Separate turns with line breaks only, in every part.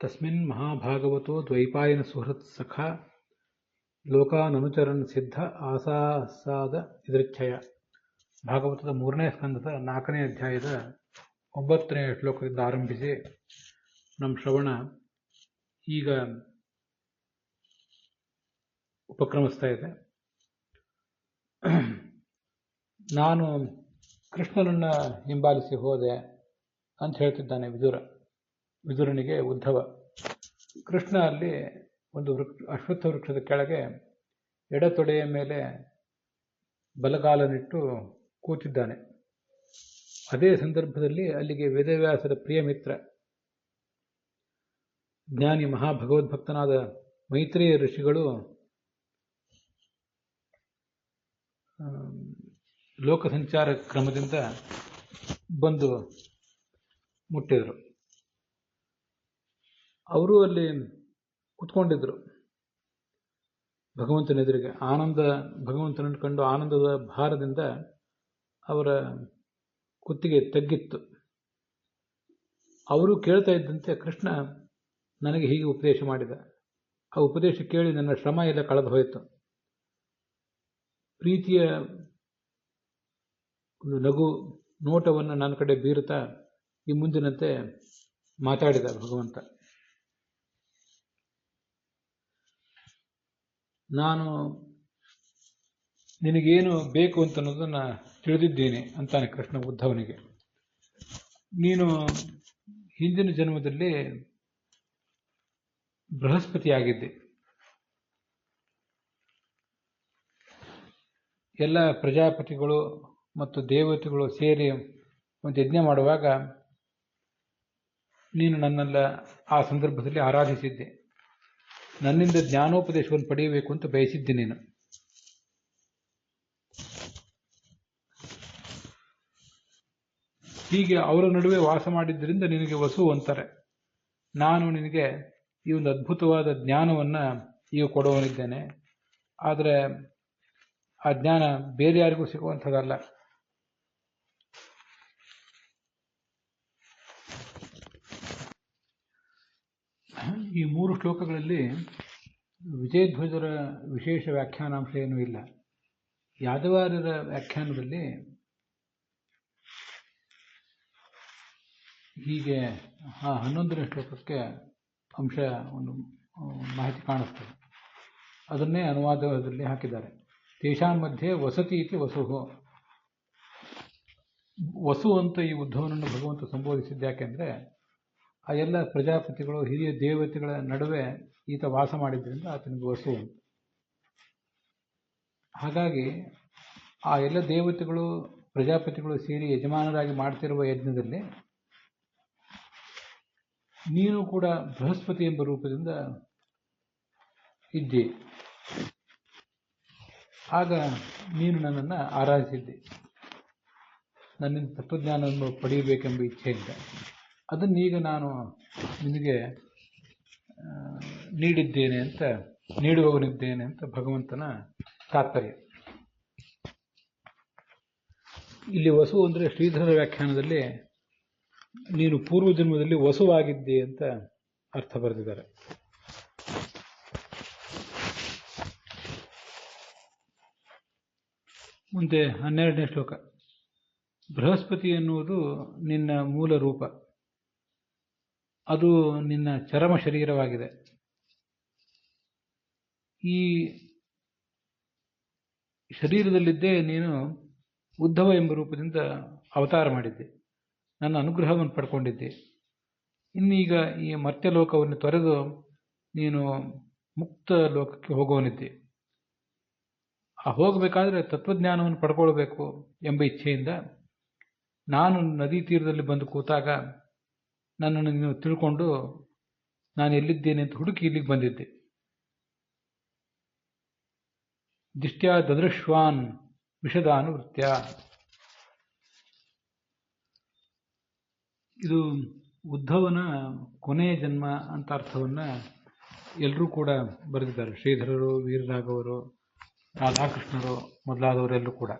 ತಸ್ಮಿನ್ ಮಹಾಭಾಗವತೋ ದ್ವೈಪಾಯನ ಸುಹೃತ್ ಸಖ ಲೋಕಾನನುಚರನ್ ಸಿದ್ಧ ಆಸಾಸಾದ ಇದೃಚ್ಛಯ. ಭಾಗವತದ 3ನೇ ಸ್ಕಂದದ 4ನೇ ಅಧ್ಯಾಯದ 9ನೇ ಶ್ಲೋಕದಿಂದ ಆರಂಭಿಸಿ ನಮ್ಮ ಶ್ರವಣ ಈಗ ಉಪಕ್ರಮಿಸ್ತಾ ಇದೆ. ನಾನು ಕೃಷ್ಣನನ್ನ ಹಿಂಬಾಲಿಸಿ ಹೋದೆ ಅಂತ ಹೇಳ್ತಿದ್ದಾನೆ ವಿದುರನಿಗೆ ಉದ್ಧವ. ಕೃಷ್ಣ ಅಲ್ಲಿ ಒಂದು ಅಶ್ವತ್ಥ ವೃಕ್ಷದ ಕೆಳಗೆ ಎಡತೊಡೆಯ ಮೇಲೆ ಬಲಗಾಲನಿಟ್ಟು ಕೂತಿದ್ದಾನೆ. ಅದೇ ಸಂದರ್ಭದಲ್ಲಿ ಅಲ್ಲಿಗೆ ವೇದವ್ಯಾಸರ ಪ್ರಿಯ ಮಿತ್ರ ಜ್ಞಾನಿ ಮಹಾಭಗವದ್ಭಕ್ತನಾದ ಮೈತ್ರೇಯ ಋಷಿಗಳು ಲೋಕಸಂಚಾರ ಕ್ರಮದಿಂದ ಬಂದು ಮುಟ್ಟಿದರು. ಅವರು ಅಲ್ಲಿ ಕುತ್ಕೊಂಡಿದ್ರು ಭಗವಂತನೆದುರಿಗೆ. ಭಗವಂತನನ್ನು ಕಂಡು ಆನಂದದ ಭಾರದಿಂದ ಅವರ ಕುತ್ತಿಗೆ ತಗ್ಗಿತ್ತು. ಅವರು ಕೇಳ್ತಾ ಇದ್ದಂತೆ ಕೃಷ್ಣ ನನಗೆ ಹೀಗೆ ಉಪದೇಶ ಮಾಡಿದ. ಆ ಉಪದೇಶ ಕೇಳಿ ನನ್ನ ಶ್ರಮ ಎಲ್ಲ ಕಳೆದು ಹೋಯಿತು. ಪ್ರೀತಿಯ ಒಂದು ನಗು ನೋಟವನ್ನು ನನ್ನ ಕಡೆ ಬೀರುತ್ತಾ ಈ ಮುಂದಿನಂತೆ ಮಾತಾಡಿದ ಭಗವಂತ. ನಾನು ನಿನಗೇನು ಬೇಕು ಅಂತ ಅನ್ನೋದನ್ನು ತಿಳಿದಿದ್ದೇನೆ ಅಂತಾನೆ ಕೃಷ್ಣ ಉದ್ಧವನಿಗೆ. ನೀನು ಹಿಂದಿನ ಜನ್ಮದಲ್ಲಿ ಬೃಹಸ್ಪತಿಯಾಗಿದ್ದೆ. ಎಲ್ಲ ಪ್ರಜಾಪತಿಗಳು ಮತ್ತು ದೇವತೆಗಳು ಸೇರಿ ಒಂದು ಯಜ್ಞ ಮಾಡುವಾಗ ನೀನು ನನ್ನೆಲ್ಲ ಆ ಸಂದರ್ಭದಲ್ಲಿ ಆರಾಧಿಸಿದ್ದೆ. ನನ್ನಿಂದ ಜ್ಞಾನೋಪದೇಶವನ್ನು ಪಡೆಯಬೇಕು ಅಂತ ಬಯಸಿದ್ದೆ ನೀನು. ಹೀಗೆ ಅವರ ನಡುವೆ ವಾಸ ಮಾಡಿದ್ದರಿಂದ ನಿನಗೆ ವಸು ಅಂತಾರೆ. ನಾನು ನಿನಗೆ ಈ ಒಂದು ಅದ್ಭುತವಾದ ಜ್ಞಾನವನ್ನು ಈಗ ಕೊಡುವನಿದ್ದೇನೆ. ಆದರೆ ಆ ಜ್ಞಾನ ಬೇರೆ ಯಾರಿಗೂ ಸಿಗುವಂಥದ್ದಲ್ಲ. ಈ 3 ಶ್ಲೋಕಗಳಲ್ಲಿ ವಿಜಯಧ್ವಜರ ವಿಶೇಷ ವ್ಯಾಖ್ಯಾನಾಂಶ ಏನೂ ಇಲ್ಲ. ಯಾದವಾರ್ಯರ ವ್ಯಾಖ್ಯಾನದಲ್ಲಿ ಹೀಗೆ 11ನೇ ಶ್ಲೋಕಕ್ಕೆ ಅಂಶ ಒಂದು ಮಾಹಿತಿ ಕಾಣಿಸ್ತದೆ. ಅದನ್ನೇ ಅನುವಾದದಲ್ಲಿ ಹಾಕಿದ್ದಾರೆ. ತೇಷಾಂ ಮಧ್ಯೆ ವಸತಿ ಇತಿ ವಸುಹು. ವಸು ಅಂತ ಈ ಉದ್ಧವನನ್ನು ಭಗವಂತ ಸಂಬೋಧಿಸಿದ್ದು ಯಾಕೆಂದರೆ ಆ ಎಲ್ಲ ಪ್ರಜಾಪತಿಗಳು ಹಿರಿಯ ದೇವತೆಗಳ ನಡುವೆ ಈತ ವಾಸ ಮಾಡಿದ್ರಿಂದ ಆತನಿಗೆ ವಸು ಅಂತ. ಹಾಗಾಗಿ ಆ ಎಲ್ಲ ದೇವತೆಗಳು ಪ್ರಜಾಪತಿಗಳು ಸೇರಿ ಯಜಮಾನರಾಗಿ ಮಾಡ್ತಿರುವ ಯಜ್ಞದಲ್ಲಿ ನೀನು ಕೂಡ ಬೃಹಸ್ಪತಿ ಎಂಬ ರೂಪದಿಂದ ಇದ್ದೆ. ಆಗ ನೀನು ನನ್ನನ್ನು ಆರಾಧಿಸಿದ್ದೆ, ನನ್ನಿಂದ ತತ್ವಜ್ಞಾನವನ್ನು ಪಡೆಯಬೇಕೆಂಬ ಇಚ್ಛೆಯಿಂದ. ಅದನ್ನೀಗ ನಾನು ನಿನಗೆ ನೀಡುವವನಿದ್ದೇನೆ ಅಂತ ಭಗವಂತನ ತಾತ್ಪರ್ಯ. ಇಲ್ಲಿ ವಸು ಅಂದರೆ ಶ್ರೀಧರ ವ್ಯಾಖ್ಯಾನದಲ್ಲಿ ನೀನು ಪೂರ್ವ ಜನ್ಮದಲ್ಲಿ ವಸುವಾಗಿದ್ದೆ ಅಂತ ಅರ್ಥ ಬರೆದಿದ್ದಾರೆ. ಮುಂದೆ 12ನೇ ಶ್ಲೋಕ. ಬೃಹಸ್ಪತಿ ಎನ್ನುವುದು ನಿನ್ನ ಮೂಲ ರೂಪ. ಅದು ನಿನ್ನ ಚರಮ ಶರೀರವಾಗಿದೆ. ಈ ಶರೀರದಲ್ಲಿದ್ದೇ ನೀನು ಉದ್ಧವ ಎಂಬ ರೂಪದಿಂದ ಅವತಾರ ಮಾಡಿದ್ದೆ. ನನ್ನ ಅನುಗ್ರಹವನ್ನು ಪಡ್ಕೊಂಡಿದ್ದೆ. ಇನ್ನೀಗ ಈ ಮರ್ತ್ಯಲೋಕವನ್ನು ತೊರೆದು ನೀನು ಮುಕ್ತ ಲೋಕಕ್ಕೆ ಹೋಗುವನಿದ್ದೆ. ಹೋಗಬೇಕಾದ್ರೆ ತತ್ವಜ್ಞಾನವನ್ನು ಪಡ್ಕೊಳ್ಬೇಕು ಎಂಬ ಇಚ್ಛೆಯಿಂದ ನಾನು ನದಿ ತೀರದಲ್ಲಿ ಬಂದು ಕೂತಾಗ ನನ್ನನ್ನು ನೀನು ತಿಳ್ಕೊಂಡು ನಾನು ಎಲ್ಲಿದ್ದೇನೆ ಅಂತ ಹುಡುಕಿ ಇಲ್ಲಿಗೆ ಬಂದಿದ್ದೆ. ದಿಷ್ಟ್ಯಾ ದದೃಶ್ವಾನ್ ವಿಷದಾನುವೃತ್ಯ. ಇದು ಉದ್ಧವನ ಕೊನೆಯ ಜನ್ಮ ಅಂತ ಅರ್ಥವನ್ನು ಎಲ್ಲರೂ ಕೂಡ ಬರೆದಿದ್ದಾರೆ. ಶ್ರೀಧರರು, ವೀರರಾಘವರು, ರಾಧಾಕೃಷ್ಣರು ಮೊದಲಾದವರೆಲ್ಲರೂ ಕೂಡ.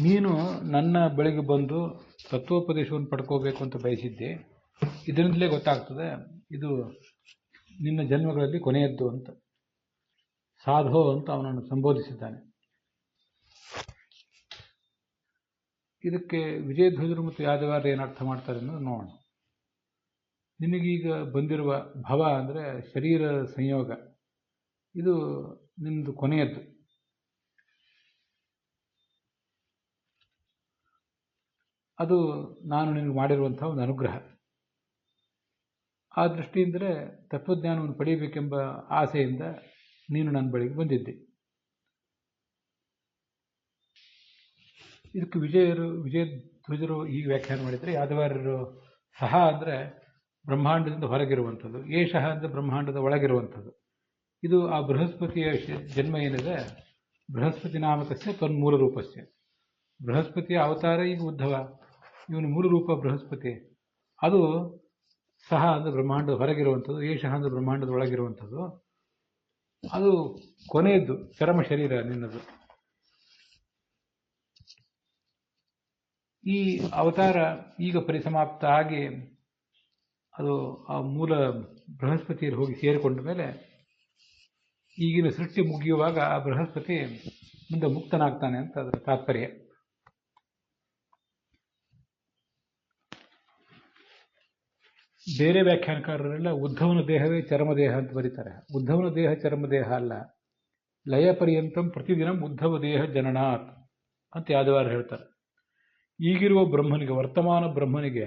ನೀನು ನನ್ನ ಬಳಿಗೆ ಬಂದು ತತ್ವೋಪದೇಶವನ್ನು ಪಡ್ಕೋಬೇಕು ಅಂತ ಬಯಸಿದ್ದೆ. ಇದರಿಂದಲೇ ಗೊತ್ತಾಗ್ತದೆ ಇದು ನಿನ್ನ ಜನ್ಮಗಳಲ್ಲಿ ಕೊನೆಯದ್ದು ಅಂತ. ಸಾಧೋ ಅಂತ ಅವನನ್ನು ಸಂಬೋಧಿಸಿದ್ದಾನೆ. ಇದಕ್ಕೆ ವಿಜಯಧ್ವಜರು ಮತ್ತು ಯಾದವಾರರು ಏನು ಅರ್ಥ ಮಾಡ್ತಾರೆ ಅನ್ನೋದು ನೋಡೋಣ. ನಿನಗೀಗ ಬಂದಿರುವ ಭವ ಅಂದರೆ ಶರೀರ ಸಂಯೋಗ, ಇದು ನಿನ್ನದು ಕೊನೆಯದ್ದು. ಅದು ನಾನು ನಿನಗೆ ಮಾಡಿರುವಂತಹ ಒಂದು ಅನುಗ್ರಹ. ಆ ದೃಷ್ಟಿಯಿಂದಲೇ ತತ್ವಜ್ಞಾನವನ್ನು ಪಡೆಯಬೇಕೆಂಬ ಆಸೆಯಿಂದ ನೀನು ನನ್ನ ಬಳಿಗೆ ಬಂದಿದ್ದೆ. ಇದಕ್ಕೆ ವಿಜಯಧ್ವಜರು ಈ ವ್ಯಾಖ್ಯಾನ ಮಾಡಿದರೆ, ಯಾದವಾರರು ಸಹ ಅಂದರೆ ಬ್ರಹ್ಮಾಂಡದಿಂದ ಹೊರಗಿರುವಂಥದ್ದು, ಏಷಃ ಅಂದರೆ ಬ್ರಹ್ಮಾಂಡದ ಒಳಗಿರುವಂಥದ್ದು. ಇದು ಆ ಬೃಹಸ್ಪತಿಯ ಜನ್ಮ ಏನಿದೆ, ಬೃಹಸ್ಪತಿ ನಾಮಕಸ್ಯ ತನ್ಮೂಲ ರೂಪಸ್ಯ. ಬೃಹಸ್ಪತಿಯ ಅವತಾರ ಈಗ ಉದ್ಧವ, ಇವನು ಮೂಲ ರೂಪ ಬೃಹಸ್ಪತಿ. ಅದು ಸಹ ಅಂದರೆ ಬ್ರಹ್ಮಾಂಡದ ಹೊರಗಿರುವಂಥದ್ದು, ಏಷಃ ಅಂದರೆ ಬ್ರಹ್ಮಾಂಡದ ಒಳಗಿರುವಂಥದ್ದು. ಅದು ಕೊನೆಯದ್ದು, ಚರಮ ಶರೀರ ನಿನ್ನದು. ಈ ಅವತಾರ ಈಗ ಪರಿಸಮಾಪ್ತ ಆಗಿ ಅದು ಆ ಮೂಲ ಬೃಹಸ್ಪತಿಯಲ್ಲಿ ಹೋಗಿ ಸೇರಿಕೊಂಡ ಮೇಲೆ ಈಗಿನ ಸೃಷ್ಟಿ ಮುಗಿಯುವಾಗ ಆ ಬೃಹಸ್ಪತಿ ಮುಂದೆ ಮುಕ್ತನಾಗ್ತಾನೆ ಅಂತ ಅದರ ತಾತ್ಪರ್ಯ. ಬೇರೆ ವ್ಯಾಖ್ಯಾನಕಾರರೆಲ್ಲ ಉದ್ಧವನ ದೇಹವೇ ಚರ್ಮದೇಹ ಅಂತ ಬರೀತಾರೆ. ಉದ್ಧವನ ದೇಹ ಚರ್ಮದೇಹ ಅಲ್ಲ, ಲಯ ಪರ್ಯಂತಂ ಪ್ರತಿದಿನ ಉದ್ಧವ ದೇಹ ಜನನಾತ್ ಅಂತ ಯಾದವಾರ ಹೇಳ್ತಾರೆ. ಈಗಿರುವ ಬ್ರಹ್ಮನಿಗೆ, ವರ್ತಮಾನ ಬ್ರಹ್ಮನಿಗೆ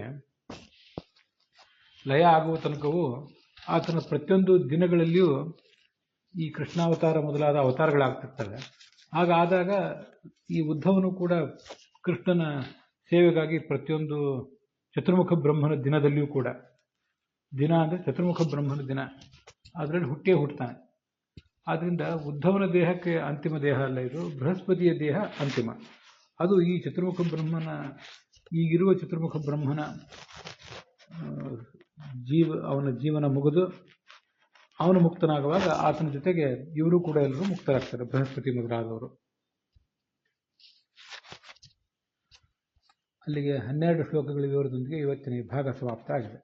ಲಯ ಆಗುವ ತನಕವೂ ಆತನ ಪ್ರತಿಯೊಂದು ದಿನಗಳಲ್ಲಿಯೂ ಈ ಕೃಷ್ಣಾವತಾರ ಮೊದಲಾದ ಅವತಾರಗಳಾಗ್ತಿರ್ತವೆ. ಆದಾಗ ಈ ಉದ್ಧವನು ಕೂಡ ಕೃಷ್ಣನ ಸೇವೆಗಾಗಿ ಪ್ರತಿಯೊಂದು ಚತುರ್ಮುಖ ಬ್ರಹ್ಮನ ದಿನದಲ್ಲಿಯೂ ಕೂಡ, ದಿನ ಅಂದರೆ ಚತುರ್ಮುಖ ಬ್ರಹ್ಮನ ದಿನ, ಅದರಲ್ಲಿ ಹುಟ್ತಾನೆ. ಆದ್ದರಿಂದ ಉದ್ಧವನ ದೇಹಕ್ಕೆ ಅಂತಿಮ ದೇಹ ಅಲ್ಲ, ಇದು ಬೃಹಸ್ಪತಿಯ ದೇಹ ಅಂತಿಮ. ಅದು ಈ ಚತುರ್ಮುಖ ಬ್ರಹ್ಮನ, ಈಗಿರುವ ಚತುರ್ಮುಖ ಬ್ರಹ್ಮನ ಅವನ ಜೀವನ ಮುಗಿದು ಅವನು ಮುಕ್ತನಾಗುವಾಗ ಆತನ ಜೊತೆಗೆ ಇವರು ಕೂಡ ಎಲ್ಲರೂ ಮುಕ್ತರಾಗ್ತಾರೆ, ಬೃಹಸ್ಪತಿ ಮೊದಲಾದವರು. ಅಲ್ಲಿಗೆ 12 ಶ್ಲೋಕಗಳ ವಿವರದೊಂದಿಗೆ ಇವತ್ತಿನ ಈ ಭಾಗ ಸಮಾಪ್ತ ಆಗಿದೆ.